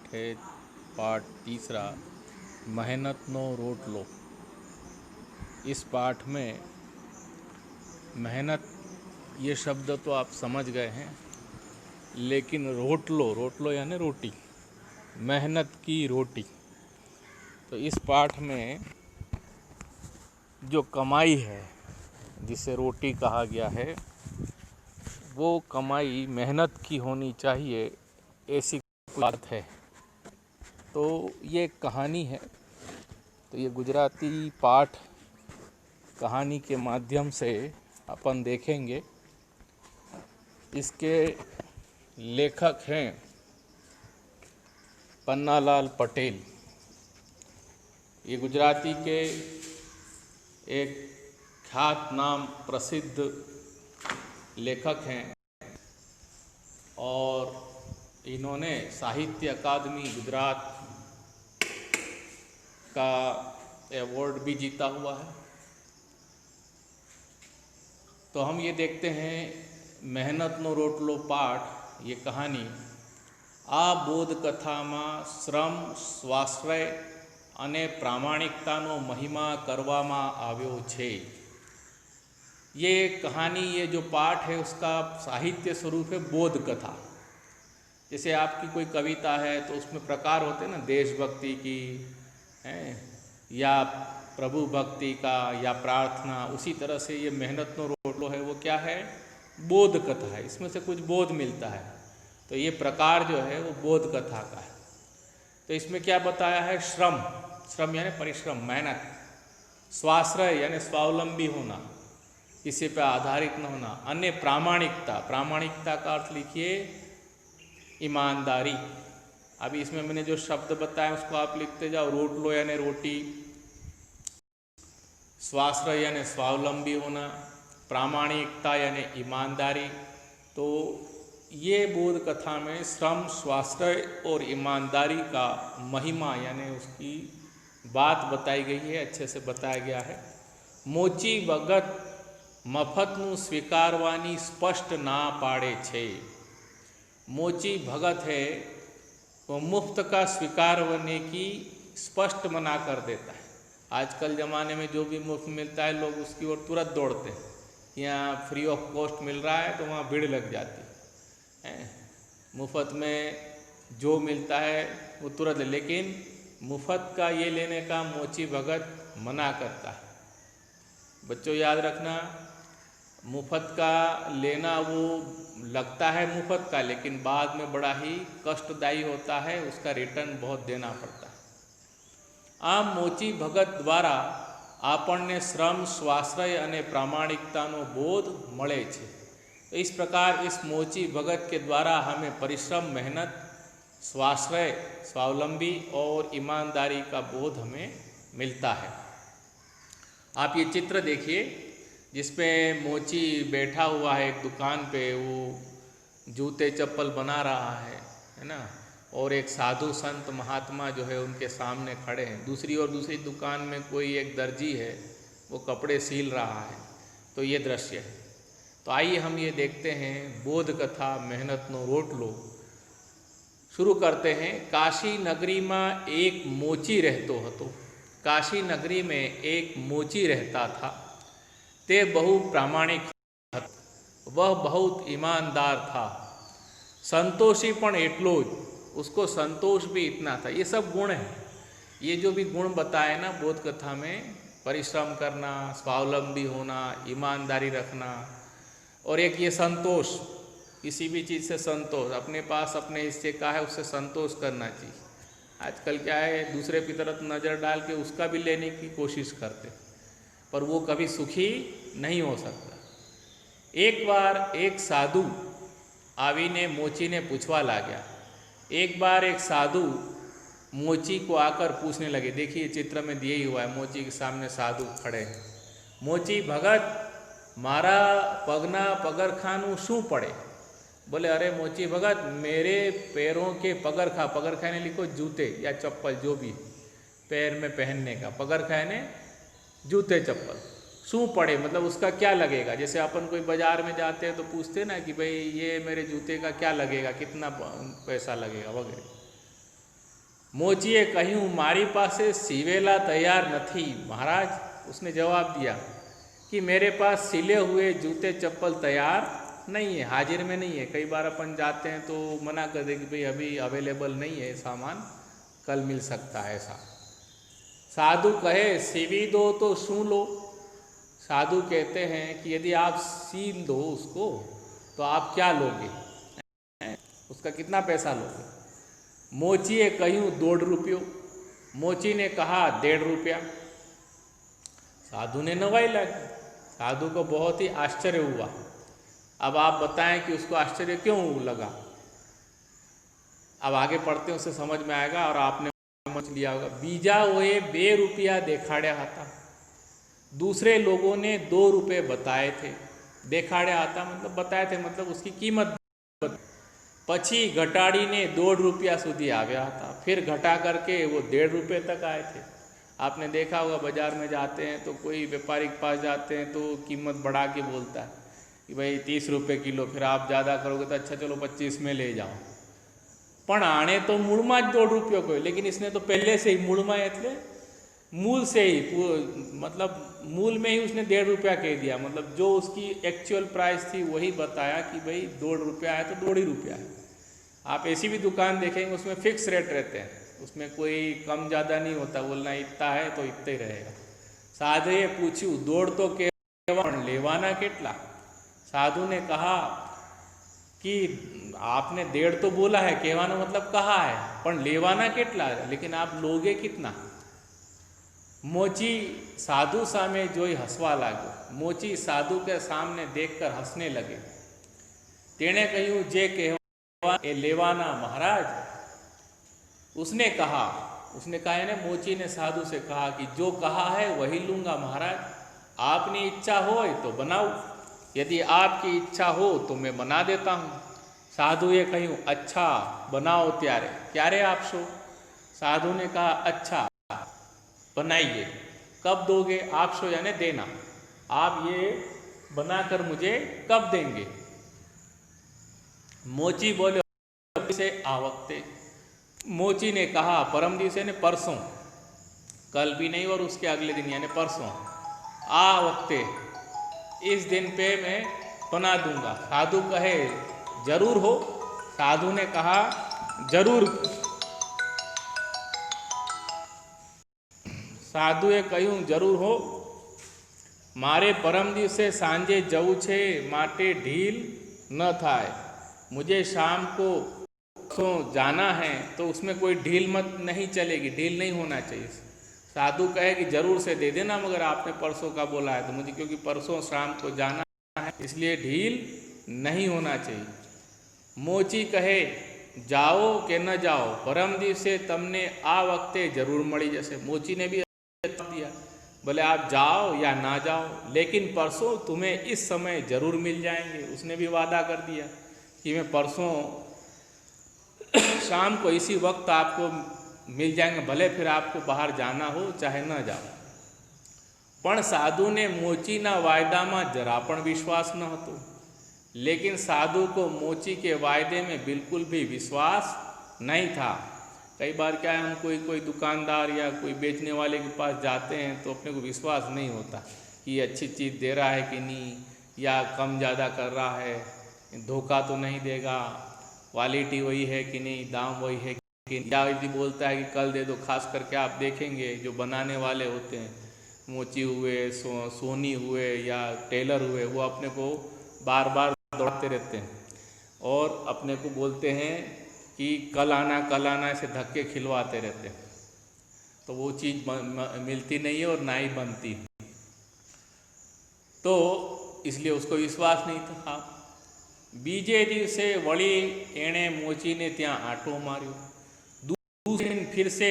पाठ है, पाठ तीसरा, मेहनत नो रोट लो। इस पाठ में मेहनत ये शब्द तो आप समझ गए हैं, लेकिन रोट लो यानी रोटी, मेहनत की रोटी। तो इस पाठ में जो कमाई है, जिसे रोटी कहा गया है, वो कमाई मेहनत की होनी चाहिए, ऐसी बात है। तो ये एक कहानी है। तो ये गुजराती पाठ कहानी के माध्यम से अपन देखेंगे। इसके लेखक हैं पन्नालाल पटेल। ये गुजराती के एक ख्यात नाम प्रसिद्ध लेखक हैं और इन्होंने साहित्य अकादमी गुजरात का अवार्ड भी जीता हुआ है। तो हम ये देखते हैं मेहनत नो रोटलो पाठ, ये कहानी आ बोध कथाમાં શ્રમ સ્વાશ્રય અને પ્રામાણિકતાનો મહિમા કરવામાં આવ્યો છે। ये कहानी, ये जो पाठ है, उसका साहित्य स्वरूप है बोध कथा। जैसे आपकी कोई कविता है तो उसमें प्रकार होते हैं ना, देशभक्ति की है या प्रभु भक्ति का या प्रार्थना, उसी तरह से ये मेहनत नो रोटलो है, वो क्या है, बोध कथा है। इसमें से कुछ बोध मिलता है। तो ये प्रकार जो है वो बोध कथा का है। तो इसमें क्या बताया है, श्रम, श्रम यानी परिश्रम, मेहनत, स्वाश्रय यानी स्वावलंबी होना, किसी पे आधारित न होना, अन्य प्रामाणिकता, प्रामाणिकता का अर्थ लिखिए ईमानदारी। अभी इसमें मैंने जो शब्द बताया उसको आप लिखते जाओ, रोटलो यानी रोटी, स्वाश्रय यानी स्वावलंबी होना, प्रामाणिकता यानी ईमानदारी। तो ये बोध कथा में श्रम, स्वाश्रय और ईमानदारी का महिमा यानी उसकी बात बताई गई है, अच्छे से बताया गया है। मोची भगत मफतनु स्वीकारवानी स्पष्ट ना पाड़े छे। मोची भगत है वो मुफ्त का स्वीकार करने की स्पष्ट मना कर देता है। आजकल ज़माने में जो भी मुफ्त मिलता है लोग उसकी ओर तुरंत दौड़ते हैं। यहाँ फ्री ऑफ कॉस्ट मिल रहा है तो वहाँ भीड़ लग जाती है। मुफ्त में जो मिलता है वो तुरंत, लेकिन मुफ्त का ये लेने का मोची भगत मना करता है। बच्चों याद रखना, मुफ्त का लेना वो लगता है मुफ्त का, लेकिन बाद में बड़ा ही कष्टदायी होता है, उसका रिटर्न बहुत देना पड़ता है। આમ મોચી ભગત દ્વારા આપણને શ્રમ, સ્વાશ્રય અને પ્રામાણિકતાનો બોધ મળે છે। तो इस प्रकार इस मोची भगत के द्वारा हमें परिश्रम, मेहनत, स्वाश्रय, स्वावलंबी और ईमानदारी का बोध हमें मिलता है। आप ये चित्र देखिए जिसपे मोची बैठा हुआ है एक दुकान पे, वो जूते चप्पल बना रहा है ना, और एक साधु संत महात्मा जो है उनके सामने खड़े हैं। दूसरी दुकान में कोई एक दर्जी है, वो कपड़े सील रहा है। तो ये दृश्य है। तो आइए हम ये देखते हैं बोध कथा मेहनत नो रोटलो। शुरू करते हैं। काशी नगरी में एक मोची रहतो हतो। काशी नगरी में एक मोची रहता था। ते बहु प्रामाणिक था, वह बहुत ईमानदार था। संतोषी पण एटलो ज, उसको संतोष भी इतना था। ये सब गुण हैं। ये जो भी गुण बताए ना बोध कथा में, परिश्रम करना, स्वावलंबी होना, ईमानदारी रखना, और एक ये संतोष, किसी भी चीज़ से संतोष, अपने पास अपने हिस्से का है उससे संतोष करना चाहिए। आजकल क्या है, दूसरे की तरफ नज़र डाल के उसका भी लेने की कोशिश करते, पर वो कभी सुखी नहीं हो सकता। एक बार एक साधु आवीने मोची ने पूछवा लाग्या। एक बार एक साधु मोची को आकर पूछने लगे। देखिए चित्र में दिए ही हुआ है, मोची के सामने साधु खड़े हैं। मोची भगत मारा पगना पगरखानु शू पड़े। बोले अरे मोची भगत, मेरे पैरों के पगरखा, पगरखा ने लिखो जूते या चप्पल, जो भी पैर में पहनने का, पगरखा ने जूते चप्पल, शू पड़े मतलब उसका क्या लगेगा। जैसे अपन कोई बाज़ार में जाते हैं तो पूछते हैं ना कि भाई ये मेरे जूते का क्या लगेगा, कितना पैसा लगेगा वगैरह। मोचीए કહ્યું મારી પાસે सीवेला तैयार नहीं। महाराज उसने जवाब दिया कि मेरे पास सिले हुए जूते चप्पल तैयार नहीं है, हाजिर में नहीं है। कई बार अपन जाते हैं तो मना कर दे कि भाई अभी अवेलेबल नहीं है सामान, कल मिल सकता है ऐसा। साधु कहे सीवी दो तो शू लो। साधु कहते हैं कि यदि आप सील दो उसको तो आप क्या लोगे, उसका कितना पैसा लोगे। मोचीए કહ્યું 1.5 रुपये। मोची ने कहा 1.5 रुपया। साधु ने नवाई लगी, साधु को बहुत ही आश्चर्य हुआ। अब आप बताएं कि उसको आश्चर्य क्यों लगा। अब आगे पढ़ते हैं, उससे समझ में आएगा और आपने समझ लिया होगा। बीजा ओए 2 रुपया देखाड़्या था। दूसरे लोगों ने 2 रुपये बताए थे। देखाड़्या था मतलब बताए थे, मतलब उसकी कीमत। पछी घटाड़ी ने 1.5 रुपया सुधी आव्या था। फिर घटा करके वो 1.5 रुपये तक आए थे। आपने देखा होगा बाजार में जाते हैं तो कोई व्यापारी के पास जाते हैं तो कीमत बढ़ा के बोलता है कि भाई 30 रुपये किलो, फिर आप ज़्यादा करोगे तो अच्छा चलो 25 में ले जाओ। पण आने तो मूळमां ज 1.5 रुपये को, लेकिन इसने तो पहले से ही मूळमां एटले मूल से ही, मतलब मूल में ही उसने 1.5 रुपया कह दिया। मतलब जो उसकी एक्चुअल प्राइस थी वही बताया कि भाई 1.5 रुपया है तो 1.5 रुपया है। आप ऐसी भी दुकान देखेंगे उसमें फिक्स रेट रहते हैं, उसमें कोई कम ज़्यादा नहीं होता, बोलना इतना है तो इतना ही रहेगा। साधुए पूछ्યું 1.5 तो कहेवा पण लेवाना केटला। साधु ने कहा कि आपने 1.5 तो बोला है, कहवानो मतलब कहा है, पण लेवाना केटला, लेकिन आप लोगे कितना। मोची साधु सामे जोई हसवा लागो। मोची साधु के सामने देखकर हंसने लगे। तेने કહ્યું जे कहवा ए लेवाना महाराज। उसने कहा यानी मोची ने साधु से कहा कि जो कहा है वही लूँगा महाराज, आपने इच्छा हो तो बनाओ, यदि आपकी इच्छा हो तो मैं बना देता हूँ। साधुए કહ્યું अच्छा बनाओ त्यारे, क्यारे आपशो। साधु ने कहा अच्छा बनाइए, कब दोगे। आपशो यानी देना, आप ये बनाकर मुझे कब देंगे। मोची बोले से आ वक्ते। मोची ने कहा परम दिवसे ने परसों, कल भी नहीं और उसके अगले दिन यानी परसों। आ वक्ते, इस दिन पे मैं बना दूंगा। साधु कहे जरूर हो। साधु ने कहा जरूर। साधुए કહ્યું जरूर हो। मारे परम दिवसे सांजे जવું છે માટે ढील न थाय। मुझे शाम को जाना है तो उसमें कोई ढील मत नहीं चलेगी, ढील नहीं होना चाहिए। साधु कहे कि जरूर से दे देना, मगर आपने परसों का बोला है तो मुझे, क्योंकि परसों शाम को जाना है इसलिए ढील नहीं होना चाहिए। मोची कहे जाओ के न जाओ, परम दिवसे तमने आ वक्ते जरूर मળી जશે। मोची ने भी दिया, बोले आप जाओ या ना जाओ, लेकिन परसों तुम्हें इस समय जरूर मिल जाएंगे। उसने भी वादा कर दिया कि मैं परसों शाम को इसी वक्त आपको मिल जाएंगे, भले फिर आपको बाहर जाना हो चाहे न जाओ। पण साधु ने मोचीना वायदामां जरा पण विश्वास न हतो। लेकिन साधु को मोची के वायदे में बिल्कुल भी विश्वास नहीं था। कई बार क्या है, हम कोई दुकानदार या कोई बेचने वाले के पास जाते हैं तो अपने को विश्वास नहीं होता कि ये अच्छी चीज़ दे रहा है कि नहीं, या कम ज़्यादा कर रहा है, धोखा तो नहीं देगा, क्वालिटी वही है कि नहीं, दाम वही है कि नहीं। या यदि बोलता है कि कल दे दो, खास करके आप देखेंगे जो बनाने वाले होते हैं, मोची हुए, सोनी हुए या टेलर हुए, वो अपने को बार बार दौड़ाते रहते हैं और अपने को बोलते हैं कि कल आना ऐसे धक्के खिलवाते रहते हैं, तो वो चीज़ मिलती नहीं है और ना ही बनती। तो इसलिए उसको विश्वास नहीं था। बीजे दिवसे वળી एणे मोची ने ત્યાં आटो मार्यो। दूसरे दिन फिर से